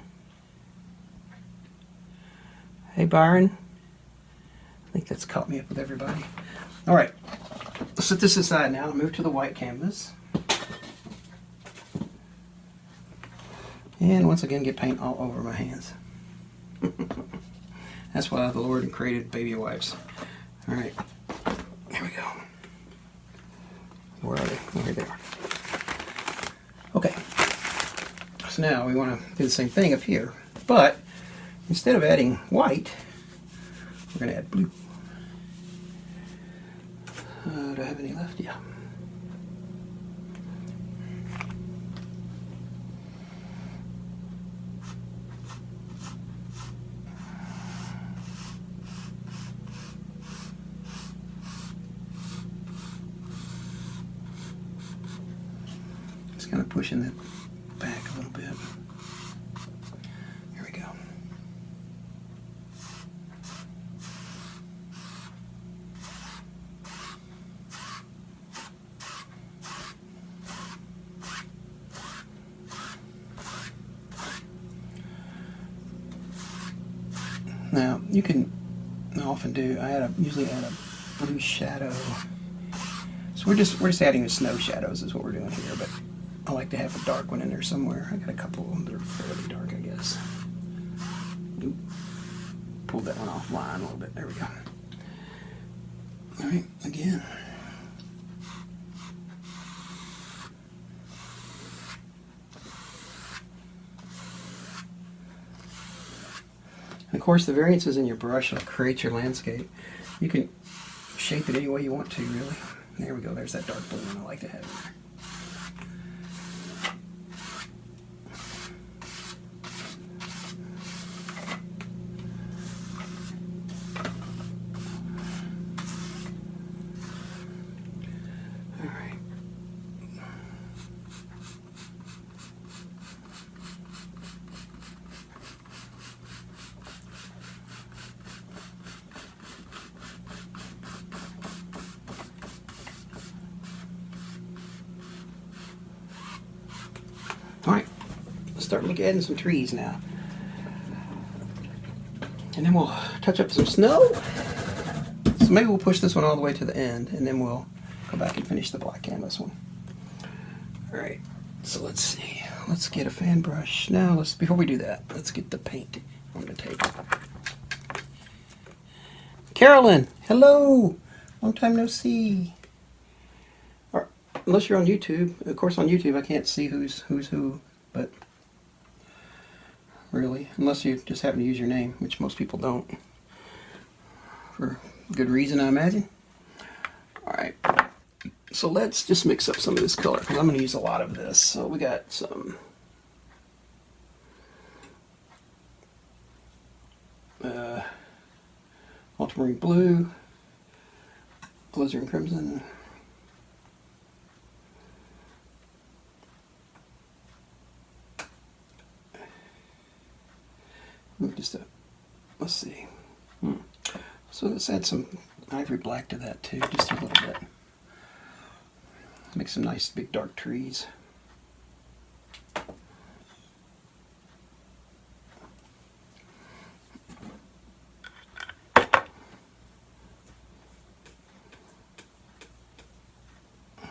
Hey, Byron. I think that's caught me up with everybody. All right, let's set this aside now and move to the white canvas. And once again, get paint all over my hands. That's why the Lord created baby wipes. All right, here we go. Where are they? Oh, here they are. Okay, so now we want to do the same thing up here, but instead of adding white, we're going to add blue. Do I have any left? Yeah. Just kind of pushing that back a little bit. Here we go. Now you can often do. Usually add a blue shadow. So we're just adding the snow shadows is what we're doing here. But I like to have a dark one in there somewhere. I got a couple of them that are fairly dark, I guess. Oop. Pulled that one offline a little bit. There we go. All right, again. And of course, the variances in your brush will create your landscape. You can shape it any way you want to, really. There we go. There's that dark blue one I like to have in there. Alright, let's start adding some trees now. And then we'll touch up some snow. So maybe we'll push this one all the way to the end, and then we'll go back and finish the black canvas one. Alright, so let's see. Let's get a fan brush. Now, before we do that, let's get the paint on the table. Carolyn, hello. Long time no see. Or, unless you're on YouTube. Of course, on YouTube I can't see who's who, but really, unless you just happen to use your name, which most people don't. For good reason, I imagine. All right. So let's just mix up some of this color because I'm going to use a lot of this. So we got some ultramarine blue, alizarin crimson, just let's see. So let's add some ivory black to that too, just a little bit. Make some nice big dark trees.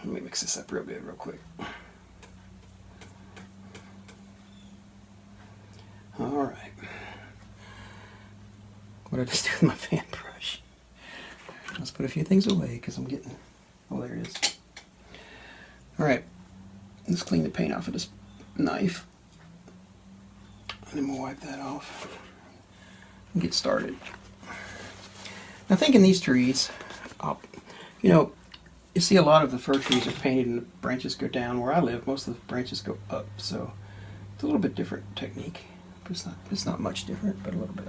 Let me mix this up real good, real quick. All right. What did I just do with my fan brush? Let's put a few things away because I'm getting. Oh, there it is. All right, let's clean the paint off of this knife, and then we'll wipe that off and get started. Now, thinking these trees, you see a lot of the fir trees are painted and the branches go down. Where I live, most of the branches go up, so it's a little bit different technique. But it's not much different, but a little bit.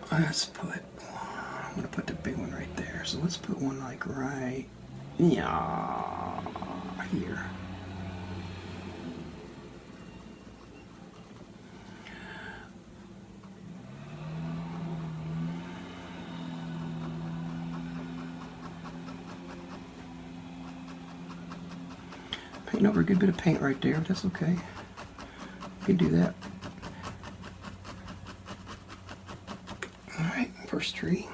Let's put. I'm going to put the big one right there. So let's put one like right here. Paint over a good bit of paint right there. That's okay. You can do that. All right, first tree.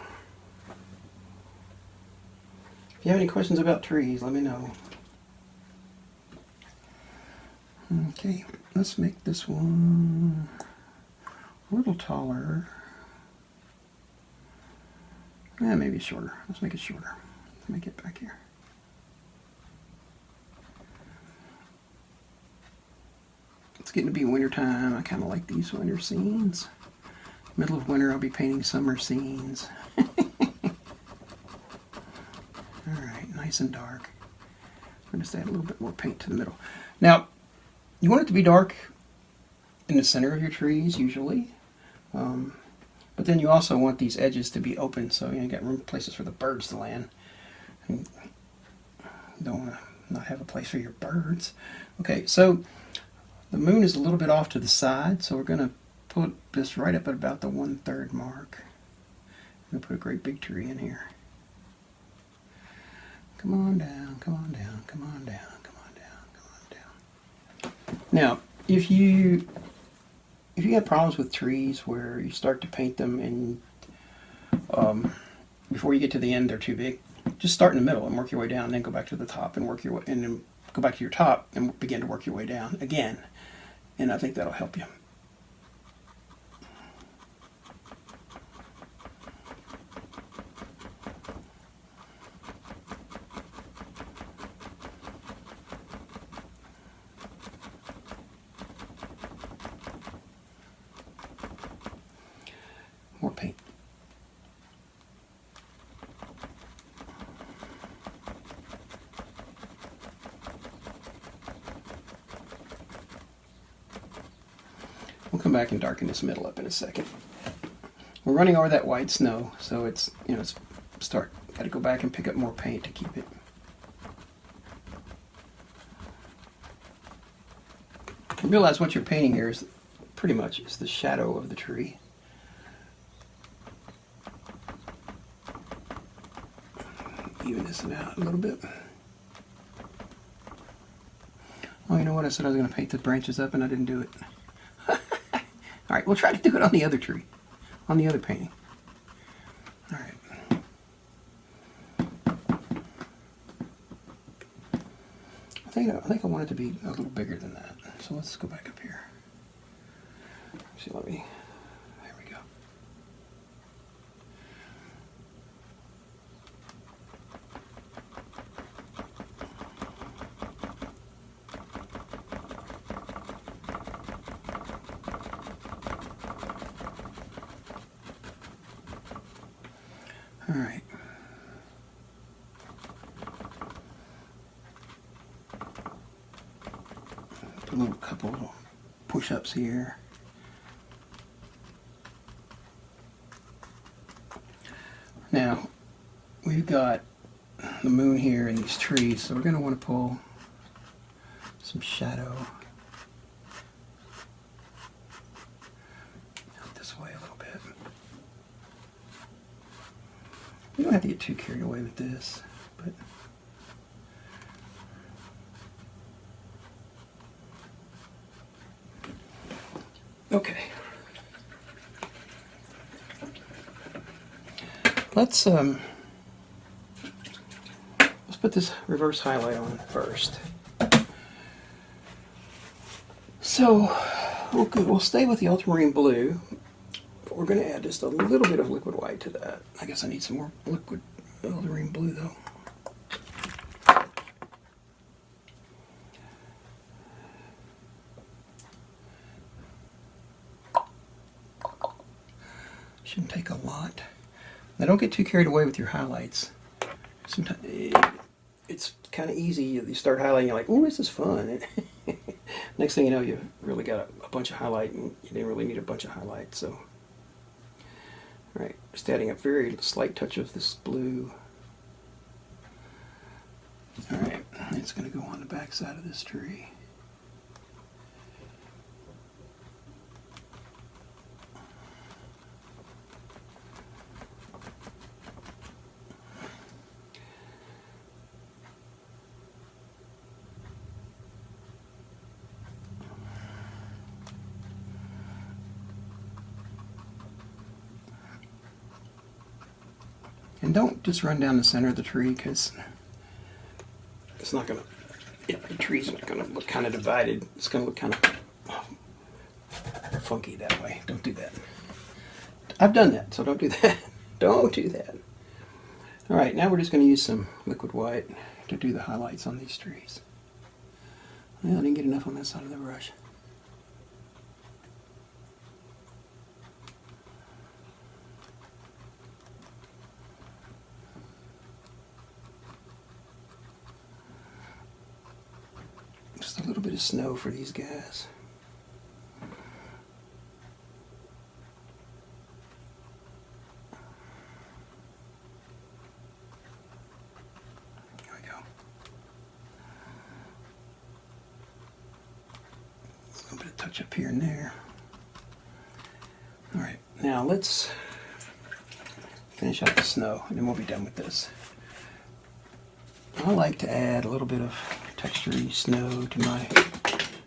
If you have any questions about trees, let me know. Okay, let's make this one a little taller. Yeah, maybe shorter. Let's make it shorter. Let's make it back here. It's getting to be winter time. I kind of like these winter scenes. Middle of winter, I'll be painting summer scenes. Alright, nice and dark. I'm going to just add a little bit more paint to the middle. Now, you want it to be dark in the center of your trees, usually. But then you also want these edges to be open, so you got room places for the birds to land. And you don't want to not have a place for your birds. Okay, so the moon is a little bit off to the side, so we're going to put this right up at about the 1/3 mark. I'm going to put a great big tree in here. Come on down, come on down, come on down, come on down, come on down. Now, if you have problems with trees where you start to paint them and before you get to the end they're too big, just start in the middle and work your way down, and then go back to the top and work your way, and then go back to your top and begin to work your way down again. And I think that'll help you. More paint. We'll come back and darken this middle up in a second. We're running over that white snow, so it's got to go back and pick up more paint to keep it. You realize what you're painting here is pretty much is the shadow of the tree. Even this out a little bit. Oh, you know what? I said I was going to paint the branches up and I didn't do it. All right, we'll try to do it on the other tree, on the other painting. All right. I think I want it to be a little bigger than that. So let's go back up here. Actually, there we go. All right. Put a little couple of push-ups here. Now, we've got the moon here and these trees, so we're going to want to pull some shadow out this way a little bit. You don't have to get too carried away with this, but okay. Let's put this reverse highlight on first. So we'll stay with the ultramarine blue, but we're going to add just a little bit of liquid white to that. I guess I need some more liquid ultramarine blue though. Shouldn't take a lot. Now don't get too carried away with your highlights. Sometimes it's kind of easy. You start highlighting, you're like, "Ooh, this is fun." Next thing you know, you really got a bunch of highlight, and you didn't really need a bunch of highlight. So, all right, just adding a very slight touch of this blue. All right, it's going to go on the back side of this tree. And don't just run down the center of the tree, because it's not going to, the tree's going to look kind of divided. It's going to look kind of funky that way. Don't do that. I've done that, so don't do that. Don't do that. All right, now we're just going to use some liquid white to do the highlights on these trees. Well, I didn't get enough on that side of the brush. Just a little bit of snow for these guys. Here we go. A little bit of touch up here and there. All right, now let's finish out the snow, and then we'll be done with this. I like to add a little bit of textury snow to my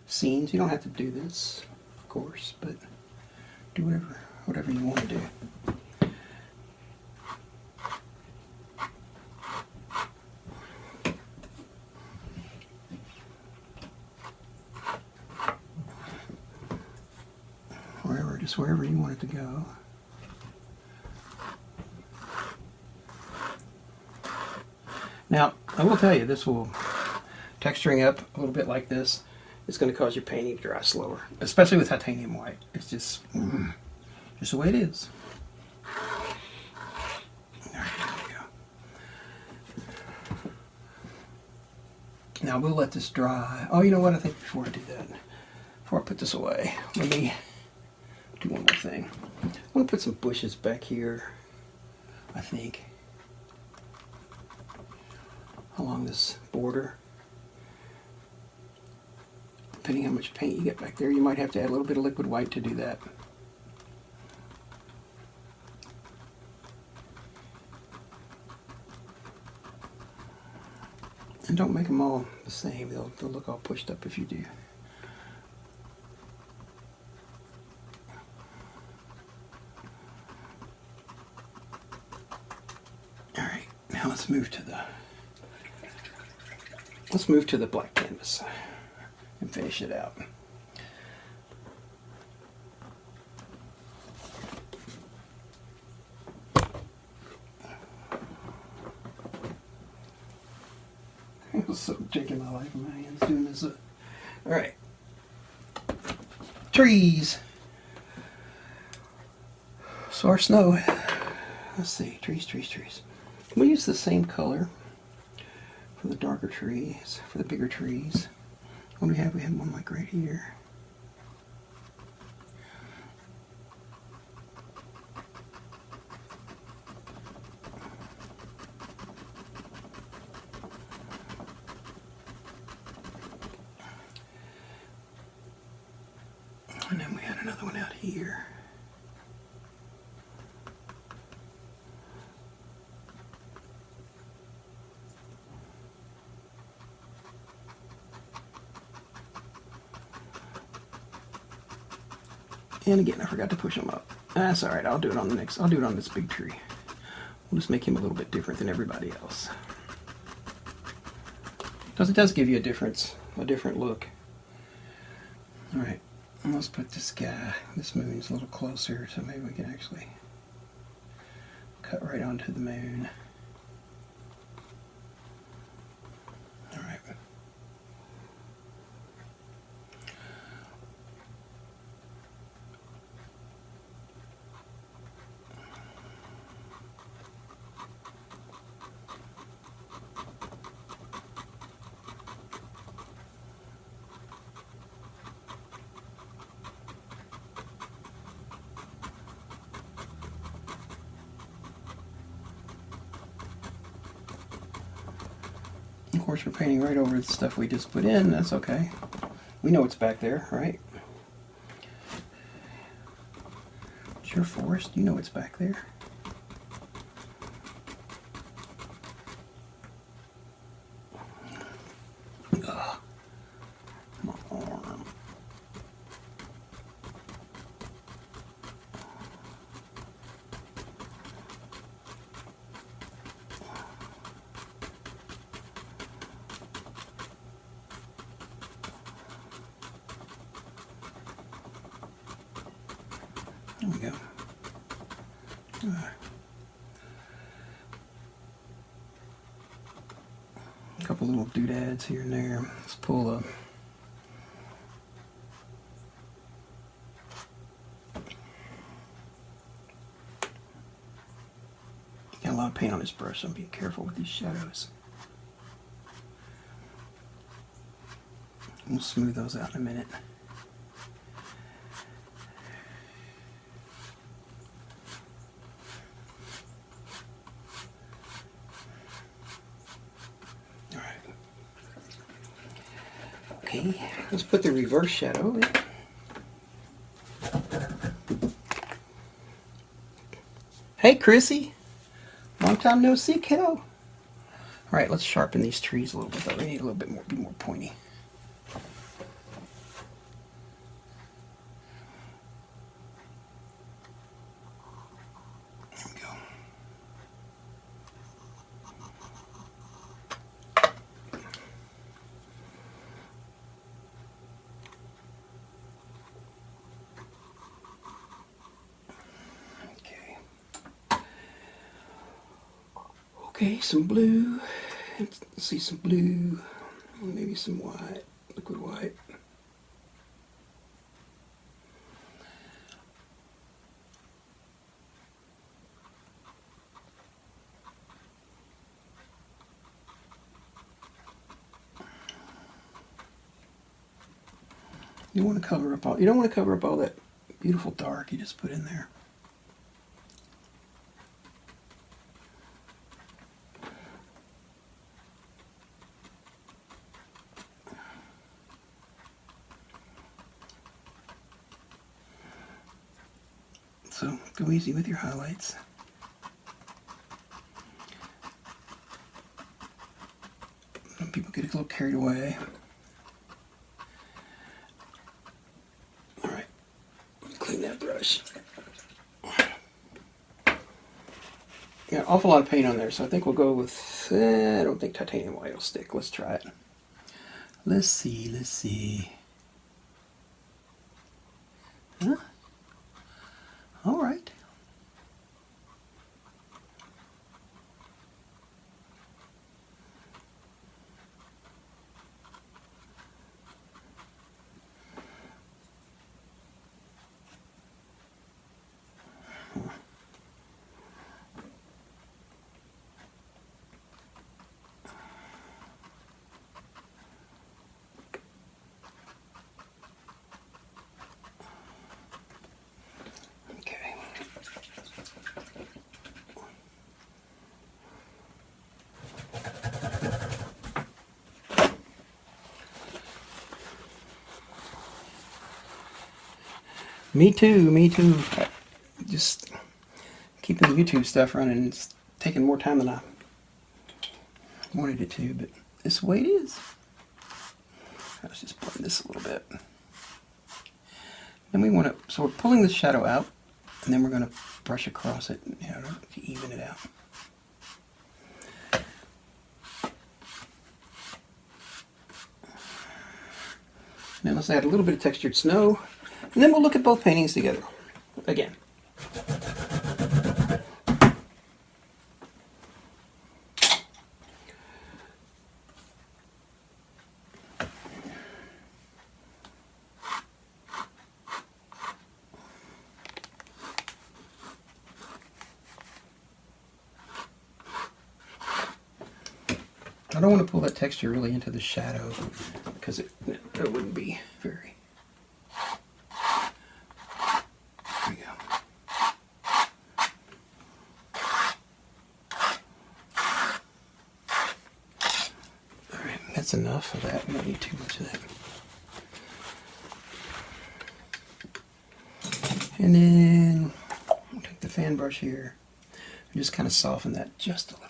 scenes. You don't have to do this, of course, but do whatever you want to do. Just wherever you want it to go. Now, I will tell you, this will, texturing up a little bit like this, it's going to cause your painting to dry slower, especially with titanium white. It's just the way it is. There we go. Now we'll let this dry. Oh, you know what? I think before I do that, before I put this away, let me do one more thing. I'm going to put some bushes back here, I think, along this border. Depending how much paint you get back there, you might have to add a little bit of liquid white to do that. And don't make them all the same. They'll look all pushed up if you do. All right, now let's move to the Let's move to the black canvas and finish it out. I was so taking my life in my hands doing this. All right. Trees. So our snow, let's see, trees. We use the same color for the darker trees, for the bigger trees. What do we have? We have one like right here. And then we had another one out here. And again, I forgot to push him up. That's all right. I'll do it on the next. I'll do it on this big tree. We'll just make him a little bit different than everybody else, because it does give you a different look. All right. Let's put this guy, this moon's a little closer, so maybe we can actually cut right onto the moon. All right. Of course, we're painting right over the stuff we just put in. That's okay. We know it's back there, right? It's your forest. You know it's back there. Ugh. My arm. There we go. A couple little doodads here and there. Let's pull a got a lot of paint on this brush, so I'm being careful with these shadows. We'll smooth those out in a minute. Okay, let's put the reverse shadow in. Hey, Chrissy. Long time no see, kiddo. All right, let's sharpen these trees a little bit, though. They need a little bit more, be more pointy. There we go. Okay, some blue. Let's see some blue. Maybe some white, liquid white. You want to cover up all. You don't want to cover up all that beautiful dark you just put in there. So go easy with your highlights. Some people get a little carried away. All right, clean that brush. Got an awful lot of paint on there, so I think we'll go with, I don't think titanium white will stick. Let's try it. Let's see, let's see. Huh? All right. Okay. Me too, me too. Just keeping the YouTube stuff running. It's taking more time than I wanted it to, but this is the way it is. Let's just blend this a little bit. Then we want to, so we're pulling the shadow out, and then we're going to brush across it, you know, to even it out. Now let's add a little bit of textured snow, and then we'll look at both paintings together again. I don't want to pull that texture really into the shadow because it wouldn't be very. There we go. All right, that's enough of that. We don't need too much of that. And then I'll take the fan brush here and just kind of soften that just a little.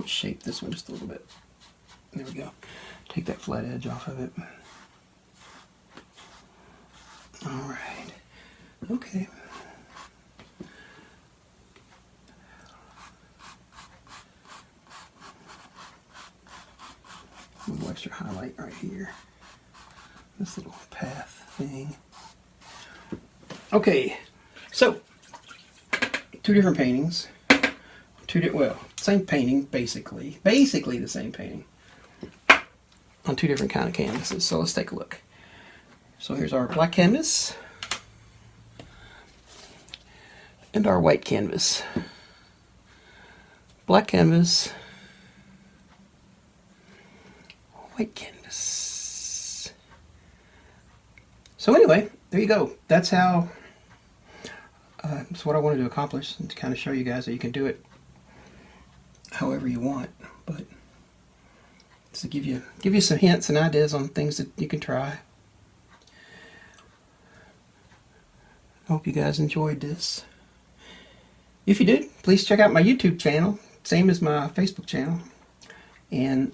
Shape this one just a little bit. There we go. Take that flat edge off of it. All right. Okay. A little extra highlight right here. This little path thing. Okay. So, two different paintings. Same painting, basically the same painting on two different kind of canvases. So let's take a look. So here's our black canvas and our white canvas. Black canvas, white canvas. So anyway, there you go. That's how. That's what I wanted to accomplish, and to kind of show you guys that you can do it however you want, but to give you some hints and ideas on things that you can try. I hope you guys enjoyed this. If you did, please check out my YouTube channel, same as my Facebook channel, and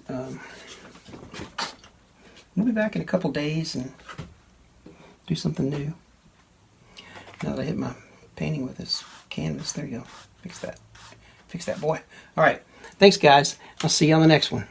we'll be back in a couple days and do something new. Now that I hit my painting with this canvas, there you go. Fix that boy. All right. Thanks, guys. I'll see you on the next one.